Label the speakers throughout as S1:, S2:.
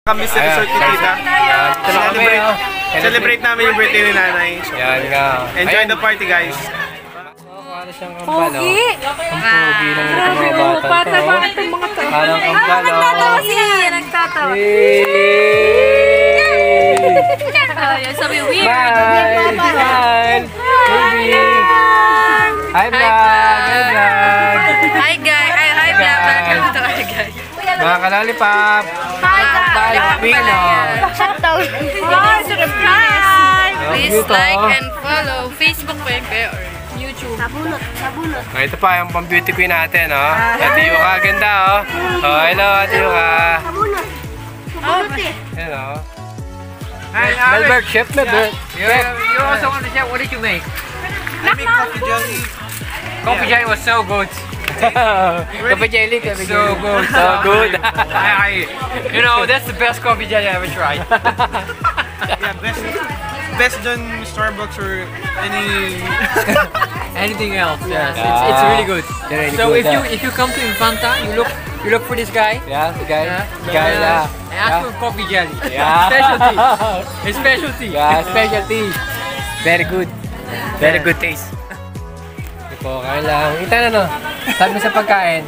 S1: Kami sa resort ni Tita. Celebrate namin yung birthday ni Nanay.
S2: Yan nga.
S1: Enjoy the party, guys.
S2: Para siyang kambal, oh.
S3: Pogi!
S2: Ang pogi ng mga bata to.
S3: Bakit itong mga to?
S2: Parang kambal, oh.
S3: Nagtatawa siya! Nagtatawa. Sabi weird.
S2: Bye! Bye! Baby! Hi, vlog! Hi, vlog!
S3: Hi guys! Hi vlog! Welcome to our guys.
S2: Mga kalolipop!
S3: Hi guys!
S2: Bye, Pino!
S3: Shoutout! Subscribe! Please like and follow Facebook page or YouTube. Sabunot! Sabunot!
S2: Oh, ito pa yung pang beauty queen natin, oh. Ate Yuka, ganda, oh. Oh, hello, Ate Yuka.
S3: Sabunot! Sabunot eh!
S2: Hello. Melbert, chef, Melbert.
S4: You also want to share, what did you make?
S1: I make coffee jelly.
S4: Coffee jelly was so good.
S2: Coffee jelly, coffee jelly.
S4: So good.
S2: So good.
S4: You know, that's the best coffee jelly I ever tried.
S1: Yeah, best done Starbucks or any...
S4: Anything else, yes.
S2: Yeah.
S4: It's really good.
S2: Really
S4: So
S2: good,
S4: if you come to Infanta, you look for this guy.
S2: Yeah, the guy.
S4: Yeah.
S2: The guy, yeah.
S4: And ask for coffee jelly.
S2: Yeah.
S4: Specialty. It's specialty.
S2: Yeah, specialty. Very good. Very good taste. Ito po, kain lang. Kita na, no? Sabi mo sa pagkain.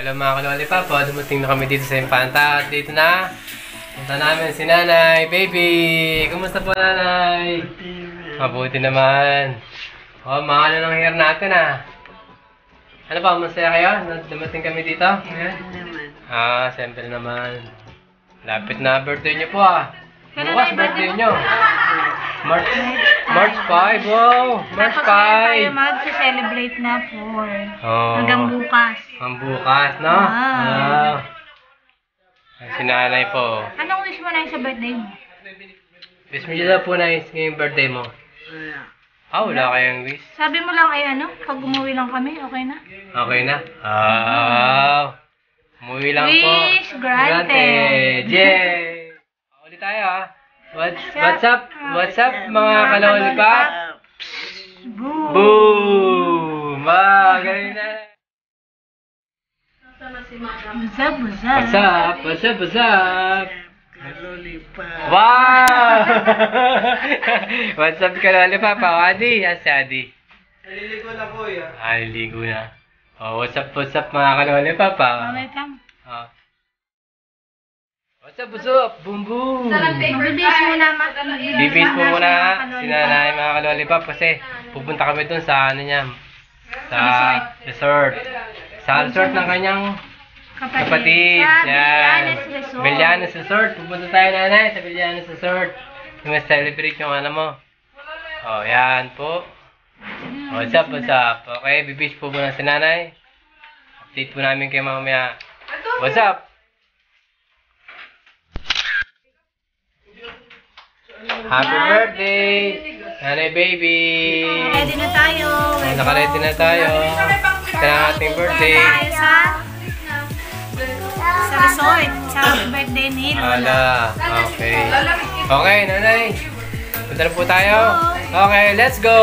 S2: Hello mga kalolipop, dumating na kami dito sa Infanta at dito na punta namin si Nanay, baby! Kumusta po, Nanay? Mabuti naman. Oh, mahal na ng hair natin, ah. Ano pa, masaya kayo? Dumating kami dito? Ah, siyempre naman. Lapit na birthday niyo po, ah. Bukas birthday niyo. March 5, wow! March 5!
S3: Tayo mag-celebrate na po.
S2: Oh.
S3: Hanggang bukas.
S2: Ang bukas, no? Ah. Si Nanay po.
S3: Anong wish mo na sa birthday mo?
S2: Wish mo dyan po na yung birthday mo. Ah, wala kayong wish?
S3: Sabi mo lang ay ano, pag umuwi lang kami, okay na?
S2: Okay na? Ah. Umuwi lang po.
S3: Wish granted.
S2: Yay! Ulit tayo, ah. What's up? What's up, mga kalolipop?
S3: Boom!
S2: Boom! Galing na.
S3: What's up, what's up?
S2: What's up? What's up? What's up? Wow! What's up, kalolipop? Adi? Si Adi.
S1: Naliligo na po, ya.
S2: Ah, naliligo na. Oh, what's up, mga kalolipop?
S3: Wait lang.
S2: What's up? Boom, boom!
S3: Magbibis muna,
S2: Bibis po muna si Nanay, mga kalolipop, kasi pupunta kami dun sa ano niya, sa resort. Sa resort ng kanyang kapatid. Yan. Villanes Resort. Pupunta tayo, Nanay, sa Villanes Resort. Celebrate yung ano mo. Oh, yan po. What's up? Okay, bibis po muna si Nanay. Update po namin kayo mamaya. What's up? Happy birthday! Nanay baby!
S3: Ready na tayo.
S2: Naka-ready na tayo. Sa ating birthday.
S3: Tayo sa resort. Sa birthday ni Lola.
S2: Okay. Okay, Nanay. Punta na po tayo. Okay, let's go!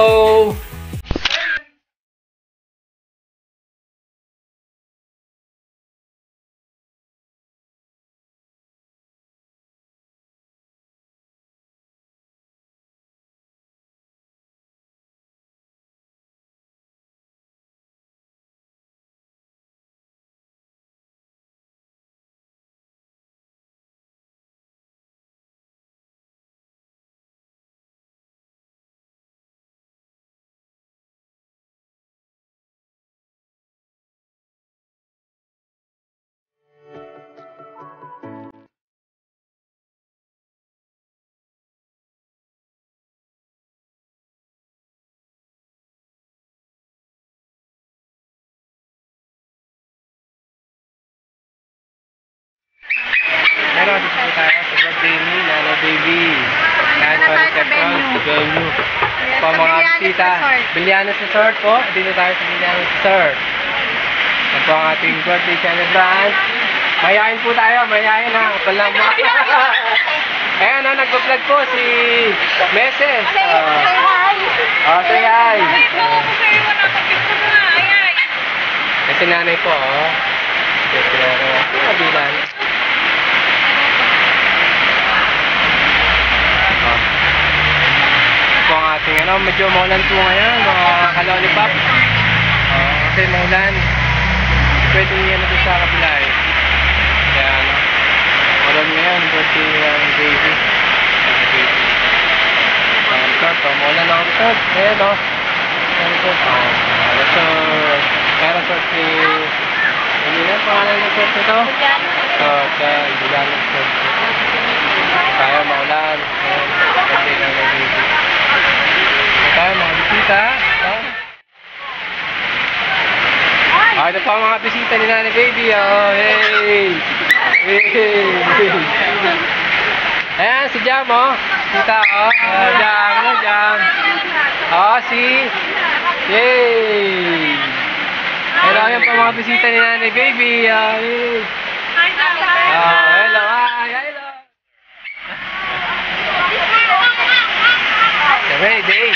S2: menu. Pa mga bisita. Bilianos Resort po. Dito tayo sa Bilianos Resort. Ito po ang ating birthday celebrant. Mayayain po tayo. Mayayain na. Walang mo. Ayan o, nagpa-vlog po si Meses. Say hi. Kasi nanay po, oh. Kasi nanay. Kabilan. Ito ang ating, medyo maulan po ngayon, mga kalolipop. Kasi maulan. Pwede niya na ito sa kabila eh. Kaya, maulan ngayon, birthday ng baby. Maulan na ang resort. Ayan, oh. Resort. Kaya resort si... Hindi na pangalan ng resort ito? Bilianos Resort. Kaya maulan. Ayan, birthday ng baby. Kaya mga bisita. Ito pa mga bisita ni Nanay Baby. Oh, hey! Hey! Ayan, si Jam, oh. Kita, oh. Jam. Oh, si... Yay! Hello, ayan pa mga bisita ni Nanay Baby. Hey! Hello, hello! Ready?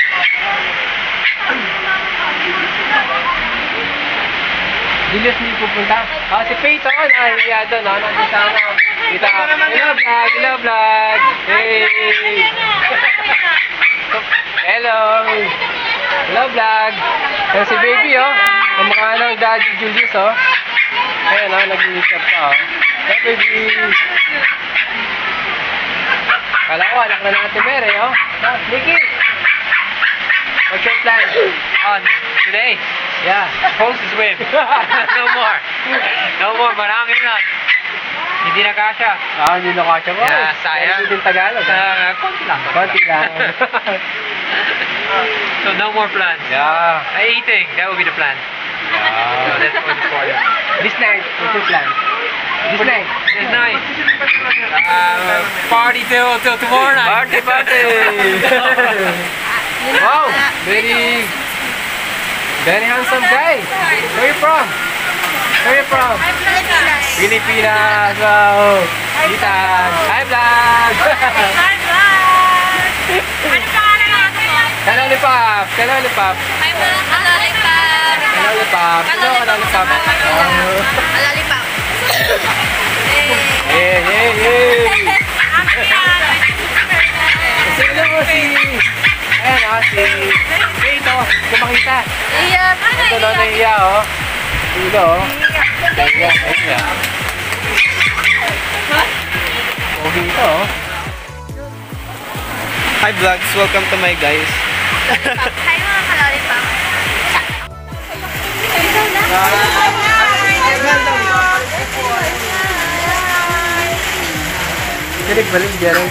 S2: Julius hindi pupunta. Si Peyton. Ay, iya doon. Nandito na. Kita. Hello vlog. Hey. Hello. Hello vlog. Ayan si baby, oh. Kumukha ng daddy Julius, oh. Ayan, oh. Nag-iisip pa, oh. Hey, baby. Kala ko, anak na natin Mary, oh. Nicky. What's your plan?
S4: On today?
S2: Yeah.
S4: Supposed to swim. No more. No more. Marami na. Hindi na kasha.
S2: Hindi na kasha mo.
S4: Yeah, sayang.
S2: Hindi din Tagalog.
S4: Konti lang.
S2: Konti lang.
S4: So no more plans.
S2: Yeah.
S4: Eating. That will be the plan. So that's what's important.
S2: This night, what's your plan? This night.
S4: This night. Party till tomorrow night.
S2: Party. Wow, very handsome guy. Where you from? Pilipinas. Wow. Itan. Hi vlog. Kalolipop.
S3: Kalolipop.
S2: Hey. Sino mo si... Ayan, si... Ito, kumakita.
S3: Iya.
S2: Ito na naiya, oh. Ito, oh. Naiya. Pogi ito, oh.
S1: Hi vlogs, welcome to my guys.
S3: Hi mga kalolipop.
S2: Jaring.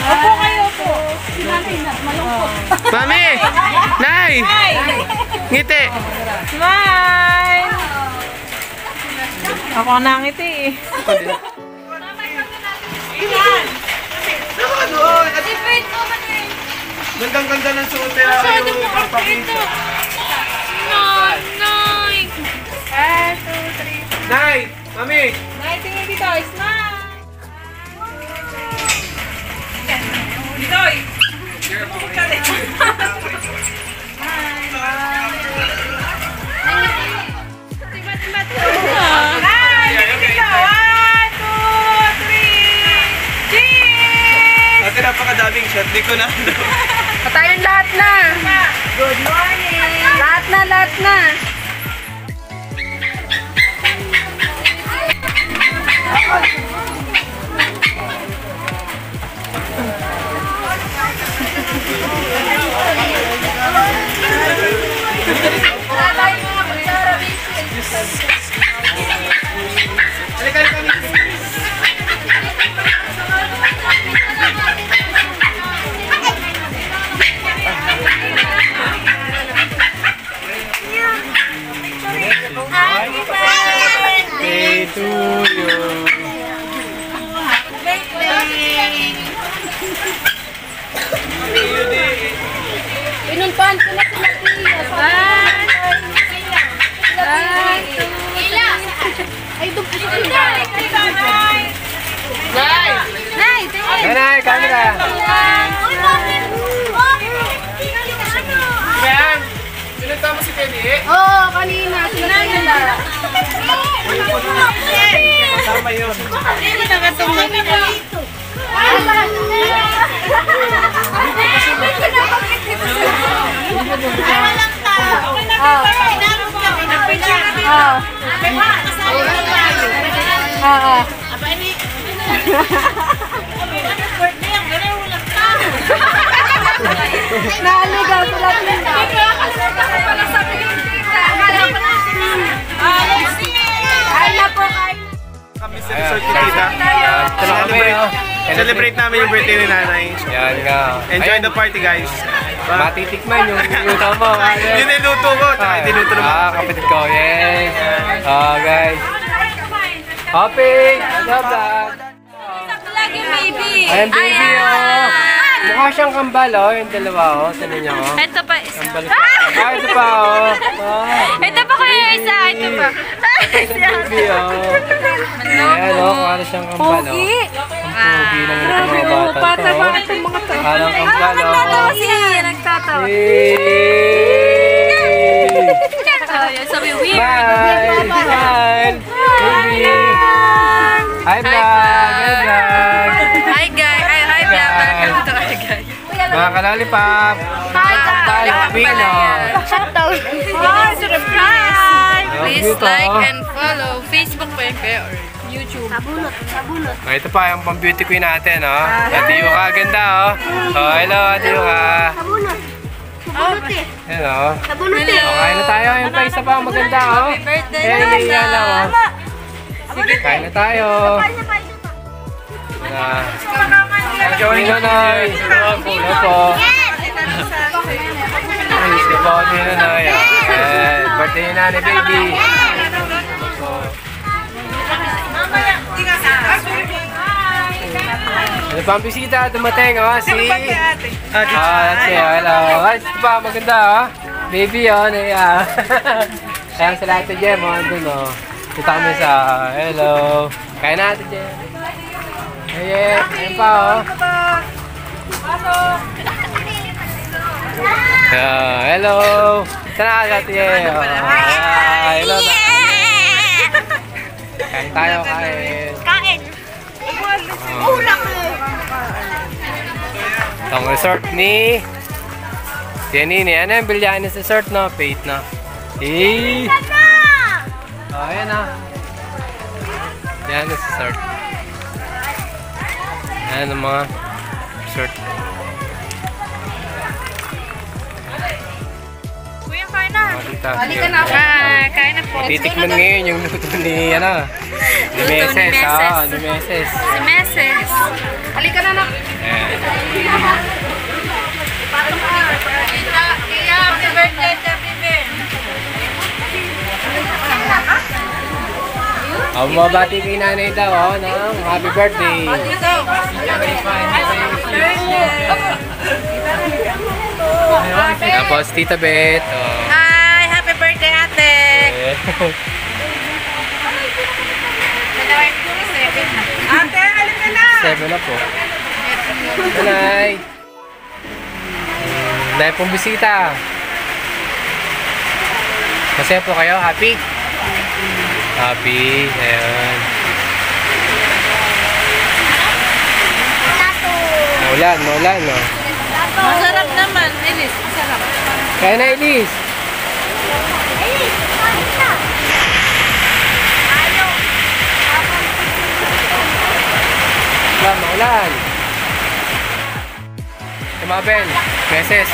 S3: Opo kayo po. Malungkot.
S1: Mami! Nay! Ngiti!
S5: Smile! Ako nangiti eh.
S1: Gandang-ganda ng suot nila.
S3: Masyado po kompleto. Nay! 1, 2, 3.
S1: Nay! Mami!
S5: Nay, tingin dito. Smile! Ditoy! Tumukot ka din. Nay! Tingin dito. 1, 2, 3. Cheers!
S1: Ate, napakadaming shot. Di ko na.
S3: Patayin lahat na.
S5: Good morning!
S3: Lahat na.
S2: Day to you.
S3: Pinuntahan ko na sila Ila! Ay, doon po sila. Nay! Nay!
S2: Nanay, camera.
S1: Ben! Pinunta mo si Teddy?
S3: Oo, kanina. Sila nila.
S1: Kasama yun.
S3: Naligaw sila. Kain na po, kain.
S1: Kami sa resort ni Tita.
S2: Ito na kami, oh.
S1: Celebrate namin yung birthday ni Nanay.
S2: Yan nga.
S1: Enjoy the party, guys.
S2: Matitikman yung luto mo.
S1: Yun yung luto ko, tsaka yung dinuto naman.
S2: Kapatid ko, yes. Guys. Hopping! Ano ba?
S3: Lagi baby.
S2: Ayan, baby, oh. Mukha siyang kambal, oh. Yung dalawa, oh. Tanin niyo, oh.
S3: Ito pa isa.
S2: Kambal pa. Ito pa, oh.
S3: Ito pa kuya yung isa. Ito pa.
S2: Baby, oh. Ayan, oh. Mukha siyang kambal, oh. Ang pogi naman itong mga bata to. Parang kambal, oh.
S3: Nagtatawa siya. Nagtatawa. Sabi, weird.
S2: Smile! Smile! Baby! Hi, vlog! Hi, vlog!
S3: Hi guys. Hi vlog. Welcome to our guys.
S2: Mga kalolipop! Balik Pino!
S3: Shutdown. Hi, surprise. Please like and follow Facebook Pepe or YouTube. Sabunot.
S2: Oh, ito pa yung pang beauty queen natin, oh. Ate Yuka, ganda, oh. Oh, hello, Ate Yuka.
S3: Sabunot eh.
S2: Ayan, oh.
S3: Sabunot eh.
S2: Oh, kain na tayo. Yung pa isa pa, maganda, oh.
S3: Happy birthday.
S2: Ayan, hindi lang, oh. Sige, kain na tayo. Enjoy na, Noy. Hello po. Ay, si Bonnie na, Noy. Ayan, birthday na ni baby. Ano pa ang bisita? Dumating, oh, si... si, hello. Ay, ito pa, maganda, oh. Baby, oh, Naya. Ayan sila Ate Jem, oh, andun, oh. Kita kami sa, hello. Kaya na, Ate Jem. Ayan, ayan pa, oh. Hello. Sana ka, Ate Jem. Hello. Kain tayo, kain. Itong resort ni Jenny. Ano yung Villanes Resort, no? Paid na. Eh! Oh, ayan na. Villanes Resort. Ayan ang mga resort.
S3: Kuya, kain na.
S2: Halika
S3: na. Kain na po.
S2: Titikman ngayon yung luto ni, ano, ni Meses. Oo, ni Meses.
S3: Si Meses. Halika na.
S2: Ayan.
S3: Happy birthday, Happy birthday.
S2: Mabati kay nanay daw, oh, ng happy birthday. Tapos Tita Bet. Oh.
S3: Hi, happy birthday, ate.
S5: Ate, halika na!
S2: 7 na po. Nanay. Dahil pong bisita. Masaya po kayo? Happy? Happy. Ayan. Maulan, no?
S3: Masarap naman, Elis. Masarap.
S2: Kaya na, Elise. Maulan. Tumabel. Meses.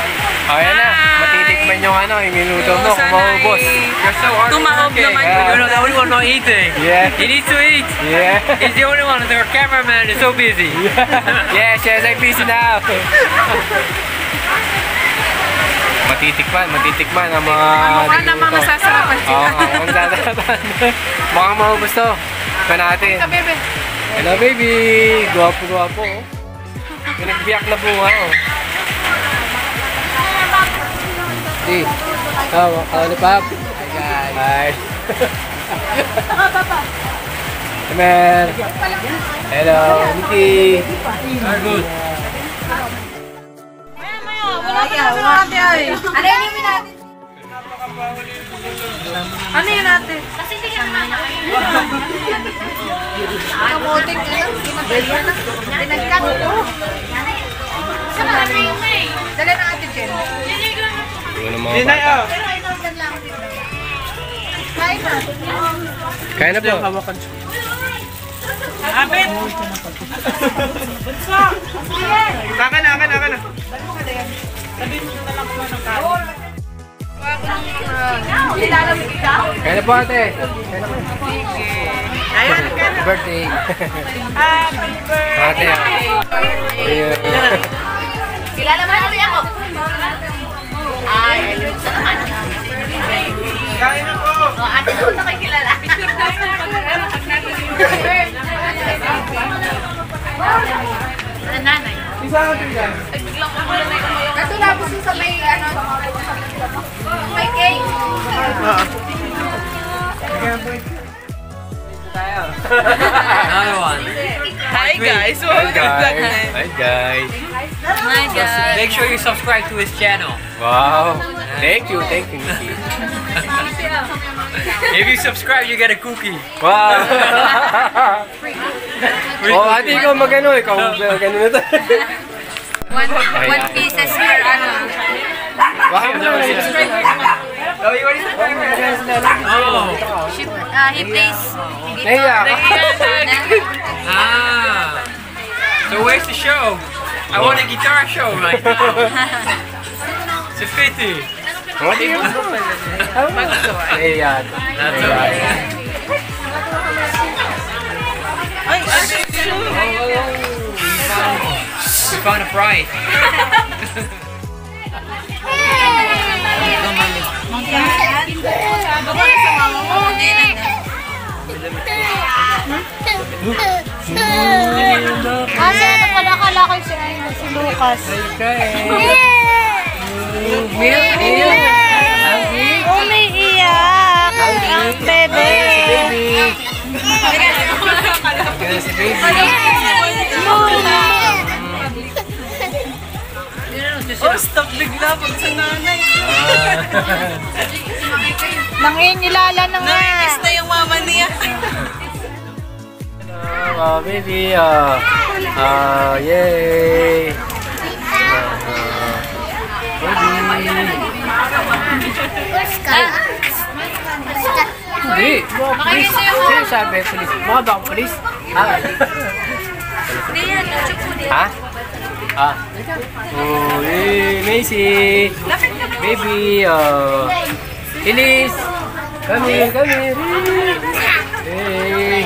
S2: O, yan na. Matitikman yung ano, yung minuto mo kung maubos.
S4: You're so hard working. You're the only one not eating.
S2: Yeah.
S4: He needs to eat.
S2: Yeah.
S4: He's the only one. The cameraman is so busy.
S2: Yeah, she's like busy now. Matitikman ang mga...
S5: Mukha naman masasarapan sila.
S2: Oo, masasarapan. Mukhang maubos to. Ito natin.
S5: Ka, bebe.
S2: Hello, baby! Gwapo-gwapo, oh. Pinagbiyak na bunga, oh. Di. Tawa, lollipop. Hi, guys. Hi. Mer. Hello, Mickey. Good.
S3: Ano yun natin?
S5: Ano yun natin?
S3: Kasi hindi ka naman kamuting ka lang. Pinagkat ko. Saan na yung may? Dala ng Ate Jen.
S2: Yun ang mga bata.
S3: Kain na.
S2: Kain na po.
S5: Abit!
S1: Akan na.
S3: Nilalamig ka?
S2: Kain na po, ate. Kain na po.
S5: Ayan,
S2: Happy birthday.
S5: happy birthday!
S2: Ate. Ayun.
S3: Kilala mo na kasi ako. Ay, ayun sa naman.
S1: Kain na po.
S3: O, ate doon na kayo kilala. Nanay. Ay, biglang umulan na yung ito labos yung sa may, may cake.
S4: Another one.
S5: Hi guys!
S2: Hi, guys. Hi, guys.
S3: Hi, guys.
S4: Make sure you subscribe to his channel.
S2: Wow. Thank you, Mickey.
S4: If you subscribe, you get a cookie.
S2: Wow. Oh, ate, ikaw magano, ikaw magano na to.
S3: One pieces for
S2: Baka mo naman
S4: Oh.
S3: he plays
S2: Naiya ka.
S4: Ah. So where's the show? I want a guitar show right now. It's a pity.
S2: What do you Naiya.
S4: That's alright. We found a prize.
S3: Kasi ano pala akala ko si Lucas. Umiiyak ang bebe.
S2: Si baby.
S5: Oh, stop bigla pag sa nanay.
S3: Nangingilala na nga.
S5: Nangingis na yung mama niya.
S2: Oh, baby. Yay. Baby. Hindi. Sino sabi? Police. Mga ba ang police? Ha? Oh, hey, Macy. Baby. Elise. Come here. Hey.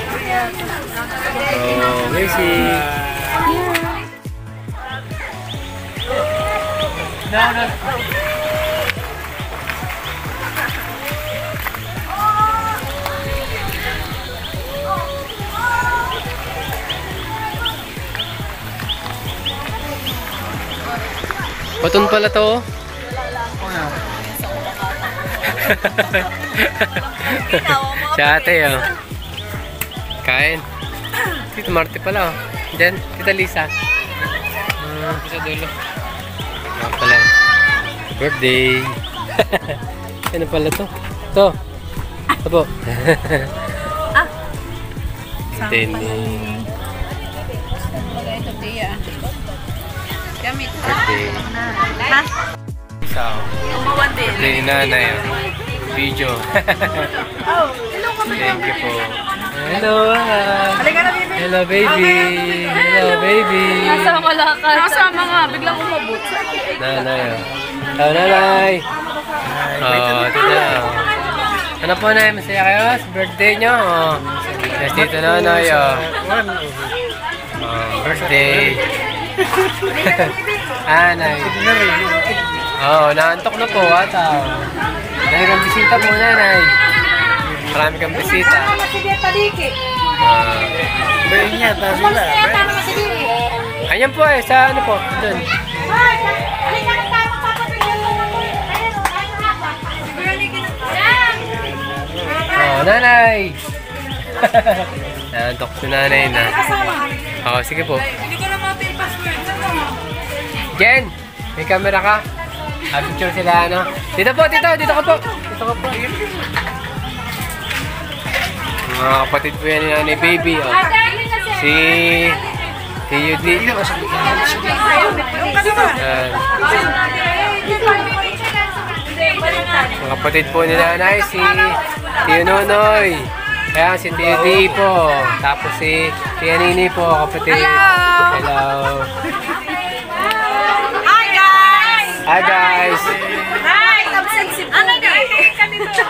S2: Oh, Macy. No. Paton pala to. Si ate, oh. Kain. Tito Marty pala, oh. Diyan, Tita Lisa. Sa dulo. Pala. Birthday. Ano pala to? Ito. Ito po. Tenning.
S3: Gamit.
S2: Birthday.
S3: Ha?
S2: Isa, oh.
S3: Umawan din.
S2: Birthday ni nanay, oh. Video. Thank you po. Hello. Hello, baby. Hello, baby.
S3: Nasama lakad. Nasama nga. Biglang umabot.
S2: Nanay, oh. Hello, nanay. Oh, tita. Ano po, nay? Masaya kayo sa birthday nyo? Oh. Yes, tita nanay, oh. Birthday. Nay. Oo, naantok na po ata. Dahil kang bisita po, nanay. Marami kang bisita. Ayan po eh, sa ano po, doon. Oh, nanay! Naantok si nanay na. Oo, sige po.
S5: Hindi ko na mati yung password.
S2: Jen, may camera ka? Picture sila, ano? Dito po, dito ka po. Dito ka po. Mga kapatid po yan ni Nanay Baby, oh. Si Yudi. Mga kapatid po ni Nanay, si Tio Nonoy. Kaya si Tio Di po. Tapos si Tia Nini po, kapatid. Hello. Hi guys!
S5: Hi! Ano guys? Kanito.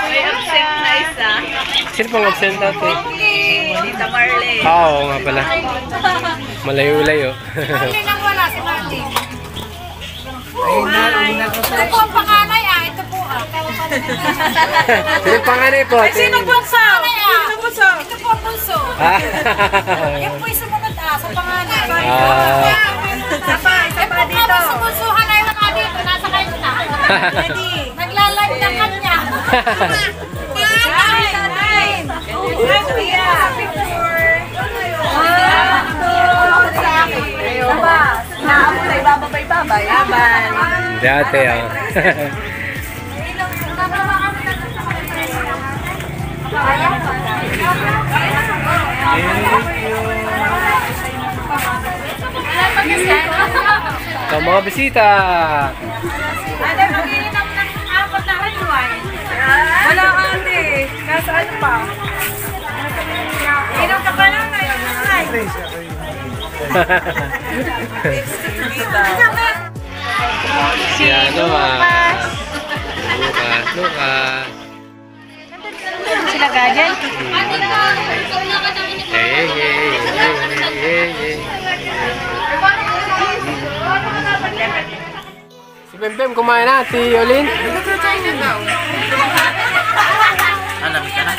S5: May absent na isa.
S2: Sino pang absent natin?
S5: Tita Marley.
S2: Oo nga pala. Malayo-layo.
S3: Marley nang wala si Marley. Ito po ang panganay ito po
S2: Sino panganay po?
S5: Sino bunso? Sino bunso?
S3: Ito po ang bunso. Yung po yung sumunod sa panganay.
S5: Isa pa dito.
S3: Sa bunsuhan na yung dito, nasa kayo na. Naglalag na kanya.
S2: Dati ah. Ito mga bisita.
S3: Ate, mag-iinom ng 4 na ritual.
S5: Wala ate. Nasa ano pa?
S3: Inom ka pa lang na yun.
S2: Si ano Lucas.
S3: Sila gadyan?
S2: Si Bembem kumain na, si Yolin.
S4: Alam ka na?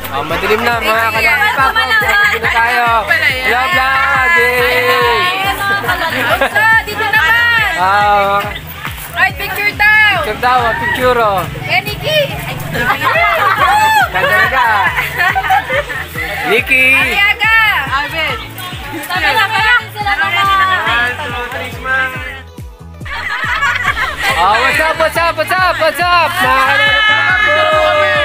S2: Oh, madilim na mga kalapap. Dito na tayo. Hello vlog!
S3: Dito naman! Right, picture daw!
S2: Picture daw, picture oh.
S3: Nikki!
S2: Ganda ka. Nikki!
S3: Ayaga!
S5: Alvin.
S3: Tara na, tara!
S2: Oh, what's up? Mga kalapap!